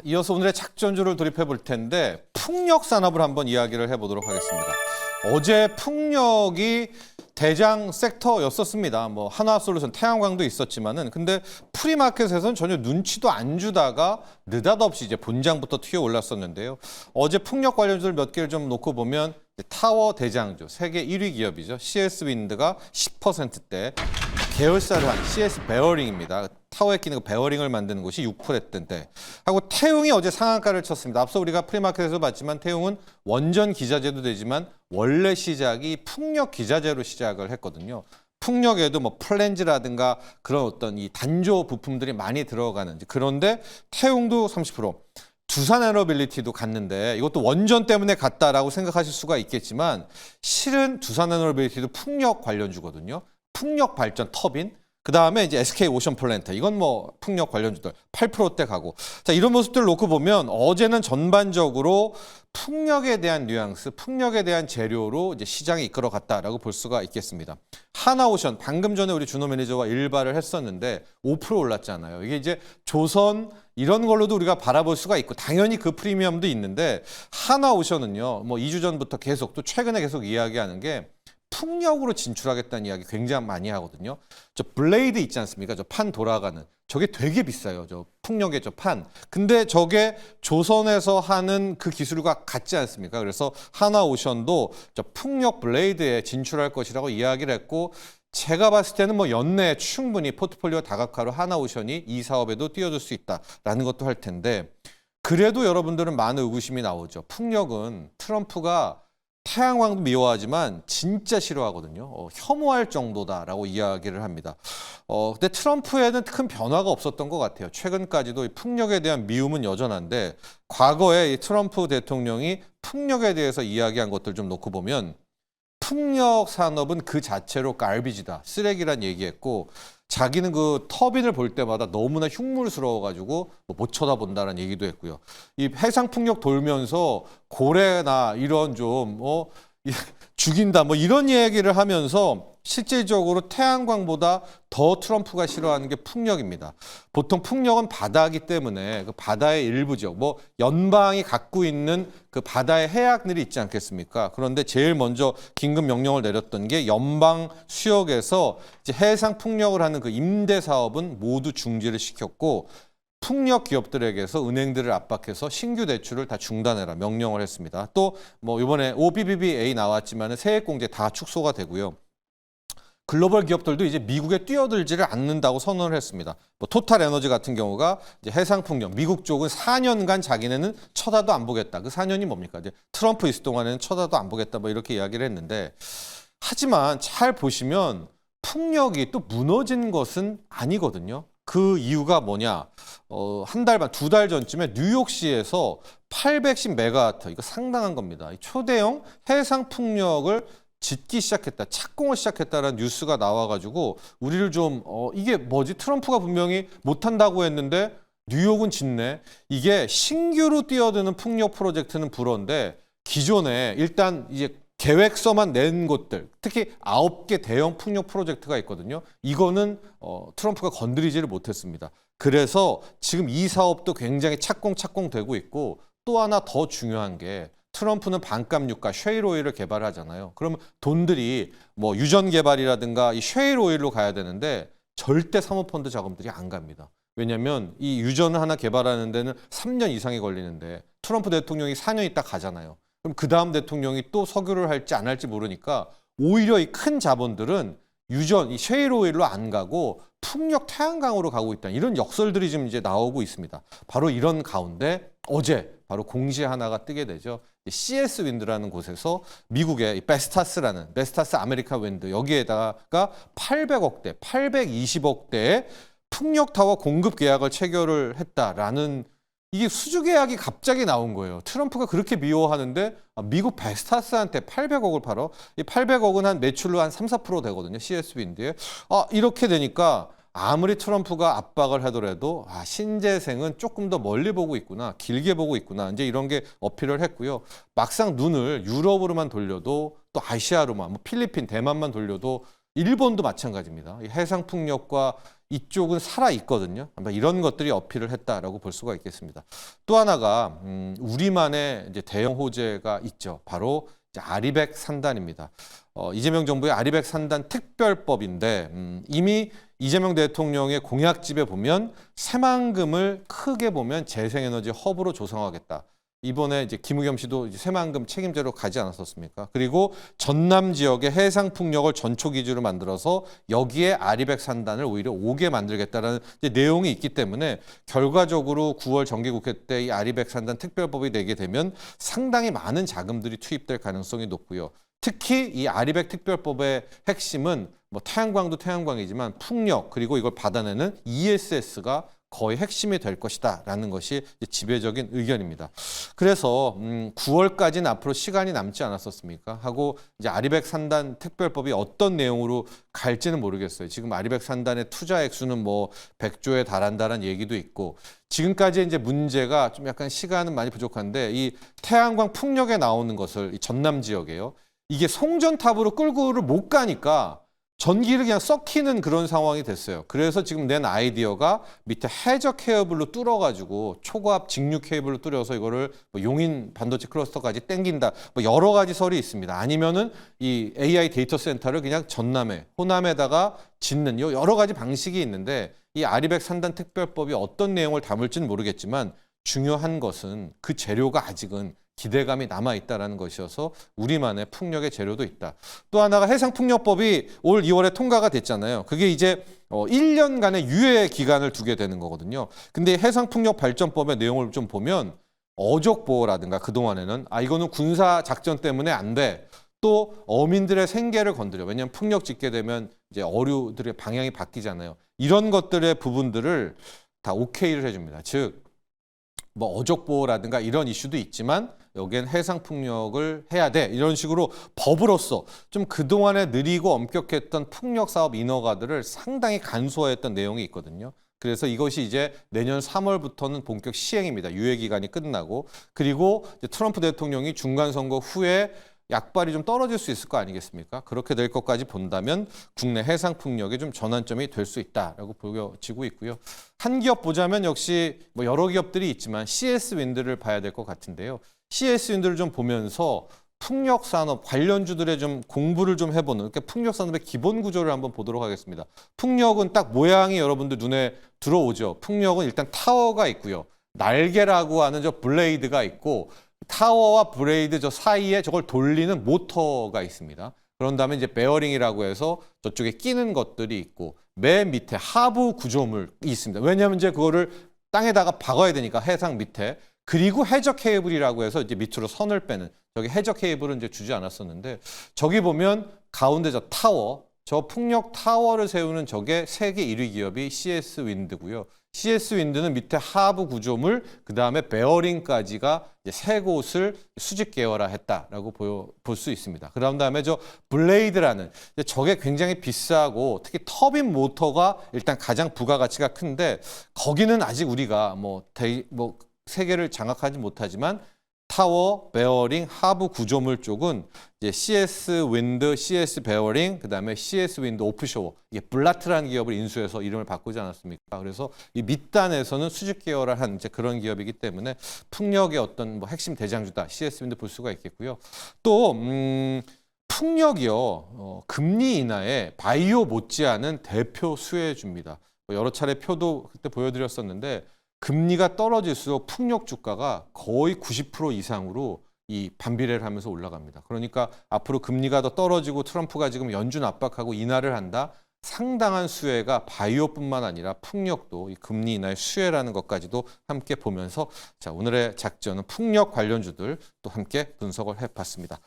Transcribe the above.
이어서 오늘의 작전주를 돌입해 볼 텐데 풍력 산업을 한번 이야기를 해보도록 하겠습니다. 어제 풍력이 대장 섹터였었습니다. 뭐 한화솔루션, 태양광도 있었지만은 근데 프리마켓에서는 전혀 눈치도 안 주다가 느닷없이 이제 본장부터 튀어 올랐었는데요. 어제 풍력 관련주를 몇 개를 좀 놓고 보면 타워 대장주, 세계 1위 기업이죠. CS 윈드가 10%대, 계열사를 한 CS 베어링입니다. 타워에 끼는 그 베어링을 만드는 곳이 6%대. 하고 태웅이 어제 상한가를 쳤습니다. 앞서 우리가 프리마켓에서 봤지만 태웅은 원전 기자재도 되지만 원래 시작이 풍력 기자재로 시작을 했거든요. 풍력에도 뭐 플랜지라든가 그런 어떤 이 단조 부품들이 많이 들어가는, 그런데 태웅도 30%, 두산에너빌리티도 갔는데 이것도 원전 때문에 갔다라고 생각하실 수가 있겠지만 실은 두산에너빌리티도 풍력 관련주거든요. 풍력 발전 터빈, 그 다음에 이제 SK 오션 플랜트, 이건 뭐 풍력 관련주들 8%대 가고. 자, 이런 모습들을 놓고 보면 어제는 전반적으로 풍력에 대한 뉘앙스, 풍력에 대한 재료로 이제 시장이 이끌어갔다라고 볼 수가 있겠습니다. 하나오션, 방금 전에 우리 준호 매니저와 일발을 했었는데 5% 올랐잖아요. 이게 이제 조선 이런 걸로도 우리가 바라볼 수가 있고 당연히 그 프리미엄도 있는데, 하나오션은요, 뭐 2주 전부터 계속, 또 최근에 계속 이야기하는 게 풍력으로 진출하겠다는 이야기 굉장히 많이 하거든요. 저 블레이드 있지 않습니까? 저 판 돌아가는. 저게 되게 비싸요. 저 풍력의 저 판. 근데 저게 조선에서 하는 그 기술과 같지 않습니까? 그래서 하나오션도 저 풍력 블레이드에 진출할 것이라고 이야기를 했고, 제가 봤을 때는 뭐 연내에 충분히 포트폴리오 다각화로 하나오션이 이 사업에도 뛰어들 수 있다라는 것도 할 텐데, 그래도 여러분들은 많은 의구심이 나오죠. 풍력은 트럼프가 태양광도 미워하지만 진짜 싫어하거든요. 혐오할 정도다라고 이야기를 합니다. 근데 트럼프에는 큰 변화가 없었던 것 같아요. 최근까지도 이 풍력에 대한 미움은 여전한데, 과거에 이 트럼프 대통령이 풍력에 대해서 이야기한 것들 좀 놓고 보면 풍력 산업은 그 자체로 갈비지다, 쓰레기란 얘기했고, 자기는 그 터빈을 볼 때마다 너무나 흉물스러워가지고 못 쳐다본다는 얘기도 했고요. 이 해상 풍력 돌면서 고래나 이런 좀 죽인다 뭐 이런 얘기를 하면서 실질적으로 태양광보다 더 트럼프가 싫어하는 게 풍력입니다. 보통 풍력은 바다이기 때문에 그 바다의 일부 지역, 뭐 연방이 갖고 있는 그 바다의 해악들이 있지 않겠습니까? 그런데 제일 먼저 긴급 명령을 내렸던 게 연방 수역에서 이제 해상 풍력을 하는 그 임대 사업은 모두 중지를 시켰고, 풍력 기업들에게서 은행들을 압박해서 신규 대출을 다 중단해라 명령을 했습니다. 또 뭐 이번에 OBBBA 나왔지만 세액공제 다 축소가 되고요. 글로벌 기업들도 이제 미국에 뛰어들지를 않는다고 선언을 했습니다. 뭐 토탈 에너지 같은 경우가 이제 해상 풍력, 미국 쪽은 4년간 자기네는 쳐다도 안 보겠다. 그 4년이 뭡니까? 이제 트럼프 있을 동안에는 쳐다도 안 보겠다. 뭐 이렇게 이야기를 했는데, 하지만 잘 보시면 풍력이 또 무너진 것은 아니거든요. 그 이유가 뭐냐? 한 달 반, 2달 전쯤에 뉴욕시에서 810메가와트, 이거 상당한 겁니다. 초대형 해상 풍력을 짓기 시작했다, 착공을 시작했다라는 뉴스가 나와가지고 우리를 좀 이게 뭐지? 트럼프가 분명히 못한다고 했는데 뉴욕은 짓네. 이게 신규로 뛰어드는 풍력 프로젝트는 불어인데, 기존에 일단 이제 계획서만 낸 곳들, 특히 9개 대형 풍력 프로젝트가 있거든요. 이거는 트럼프가 건드리지를 못했습니다. 그래서 지금 이 사업도 굉장히 착공되고 있고, 또 하나 더 중요한 게 트럼프는 반값 유가 쉐일 오일을 개발하잖아요. 그러면 돈들이 뭐 유전 개발이라든가 이 쉐일 오일로 가야 되는데 절대 사모펀드 자금들이 안 갑니다. 왜냐하면 이 유전을 하나 개발하는 데는 3년 이상이 걸리는데 트럼프 대통령이 4년 있다 가잖아요. 그럼 그 다음 대통령이 또 석유를 할지 안 할지 모르니까 오히려 이 큰 자본들은 유전, 이 쉐일 오일로 안 가고 풍력 태양광으로 가고 있다. 이런 역설들이 지금 이제 나오고 있습니다. 바로 이런 가운데 어제 바로 공시 하나가 뜨게 되죠. CS 윈드라는 곳에서 미국의 베스타스라는, 베스타스 아메리카 윈드, 여기에다가 800억대, 820억대의 풍력 타워 공급 계약을 체결을 했다라는, 이게 수주 계약이 갑자기 나온 거예요. 트럼프가 그렇게 미워하는데 미국 베스타스한테 800억을 팔어. 이 800억은 한 매출로 한 3, 4% 되거든요. CS 윈드에. 이렇게 되니까 아무리 트럼프가 압박을 하더라도 신재생은 조금 더 멀리 보고 있구나, 길게 보고 있구나, 이제 이런 게 어필을 했고요. 막상 눈을 유럽으로만 돌려도, 또 아시아로만, 뭐 필리핀, 대만만 돌려도 일본도 마찬가지입니다. 이 해상 풍력과 이쪽은 살아 있거든요. 아마 이런 것들이 어필을 했다라고 볼 수가 있겠습니다. 또 하나가 우리만의 이제 대형 호재가 있죠. 바로 이제 아리백 산단입니다. 이재명 정부의 아리백 산단 특별법인데 이미 이재명 대통령의 공약집에 보면 새만금을 크게 보면 재생에너지 허브로 조성하겠다. 이번에 이제 김우겸 씨도 이제 새만금 책임제로 가지 않았었습니까? 그리고 전남 지역의 해상 풍력을 전초 기준으로 만들어서 여기에 아리백 산단을 오히려 오게 만들겠다라는 이제 내용이 있기 때문에 결과적으로 9월 정기국회 때 이 아리백 산단 특별법이 되게 되면 상당히 많은 자금들이 투입될 가능성이 높고요. 특히 이 아리백 특별법의 핵심은 뭐 태양광도 태양광이지만 풍력 그리고 이걸 받아내는 ESS가 거의 핵심이 될 것이다라는 것이 지배적인 의견입니다. 그래서 9월까지는 앞으로 시간이 남지 않았었습니까? 하고 이제 아리백 산단 특별법이 어떤 내용으로 갈지는 모르겠어요. 지금 아리백 산단의 투자 액수는 뭐 100조에 달한다는 얘기도 있고 지금까지 이제 문제가 좀 약간 시간은 많이 부족한데 이 태양광 풍력에 나오는 것을 이 전남 지역에요. 이게 송전탑으로 끌고를 못 가니까 전기를 그냥 썩히는 그런 상황이 됐어요. 그래서 지금 낸 아이디어가 밑에 해저 케이블로 뚫어가지고 초고압 직류 케이블로 뚫어서 이거를 뭐 용인 반도체 클러스터까지 땡긴다. 뭐 여러 가지 설이 있습니다. 아니면은 이 AI 데이터 센터를 그냥 전남에, 호남에다가 짓는 여러 가지 방식이 있는데 이 아리백 산단 특별법이 어떤 내용을 담을지는 모르겠지만 중요한 것은 그 재료가 아직은 기대감이 남아있다는 것이어서 우리만의 풍력의 재료도 있다. 또 하나가 해상풍력법이 올 2월에 통과가 됐잖아요. 그게 이제 1년간의 유예 기간을 두게 되는 거거든요. 근데 해상풍력발전법의 내용을 좀 보면 어족보호라든가 그동안에는 이거는 군사작전 때문에 안 돼. 또 어민들의 생계를 건드려. 왜냐하면 풍력 짓게 되면 이제 어류들의 방향이 바뀌잖아요. 이런 것들의 부분들을 다 오케이를 해줍니다. 즉 뭐 어족보호라든가 이런 이슈도 있지만 여기엔 해상풍력을 해야 돼. 이런 식으로 법으로서 좀 그동안에 느리고 엄격했던 풍력 사업 인허가들을 상당히 간소화했던 내용이 있거든요. 그래서 이것이 이제 내년 3월부터는 본격 시행입니다. 유예 기간이 끝나고. 그리고 이제 트럼프 대통령이 중간 선거 후에 약발이 좀 떨어질 수 있을 거 아니겠습니까? 그렇게 될 것까지 본다면 국내 해상 풍력이 좀 전환점이 될 수 있다라고 보여지고 있고요. 한 기업 보자면 역시 뭐 여러 기업들이 있지만 CS 윈드를 봐야 될 것 같은데요. CS 윈드를 좀 보면서 풍력 산업 관련주들의 좀 공부를 좀 해보는 그러니까 풍력 산업의 기본 구조를 한번 보도록 하겠습니다. 풍력은 딱 모양이 여러분들 눈에 들어오죠. 풍력은 일단 타워가 있고요. 날개라고 하는 저 블레이드가 있고 타워와 브레이드 저 사이에 저걸 돌리는 모터가 있습니다. 그런 다음에 이제 베어링이라고 해서 저쪽에 끼는 것들이 있고 맨 밑에 하부 구조물이 있습니다. 왜냐하면 이제 그거를 땅에다가 박아야 되니까 해상 밑에. 그리고 해저 케이블이라고 해서 이제 밑으로 선을 빼는 저기 해저 케이블은 이제 주지 않았었는데 저기 보면 가운데 저 타워 저 풍력 타워를 세우는 저게 세계 1위 기업이 CS 윈드고요. CS 윈드는 밑에 하부 구조물, 그 다음에 베어링까지가 이제 세 곳을 수직 계열화했다라고 볼 수 있습니다. 그 다음에 저 블레이드라는 저게 굉장히 비싸고 특히 터빈 모터가 일단 가장 부가가치가 큰데 거기는 아직 우리가 뭐 세계를 장악하지 못하지만 타워, 베어링, 하부 구조물 쪽은 이제 CS 윈드, CS 베어링, 그다음에 CS 윈드 오프쇼어 이게 블라트라는 기업을 인수해서 이름을 바꾸지 않았습니까? 그래서 이 밑단에서는 수직 계열화한 이제 그런 기업이기 때문에 풍력의 어떤 뭐 핵심 대장주다 CS 윈드 볼 수가 있겠고요. 또 풍력이요 금리 인하에 바이오 못지않은 대표 수혜주입니다. 여러 차례 표도 그때 보여드렸었는데. 금리가 떨어질수록 풍력 주가가 거의 90% 이상으로 이 반비례를 하면서 올라갑니다. 그러니까 앞으로 금리가 더 떨어지고 트럼프가 지금 연준 압박하고 인하를 한다. 상당한 수혜가 바이오뿐만 아니라 풍력도 이 금리 인하의 수혜라는 것까지도 함께 보면서 자 오늘의 작전은 풍력 관련주들 또 함께 분석을 해봤습니다.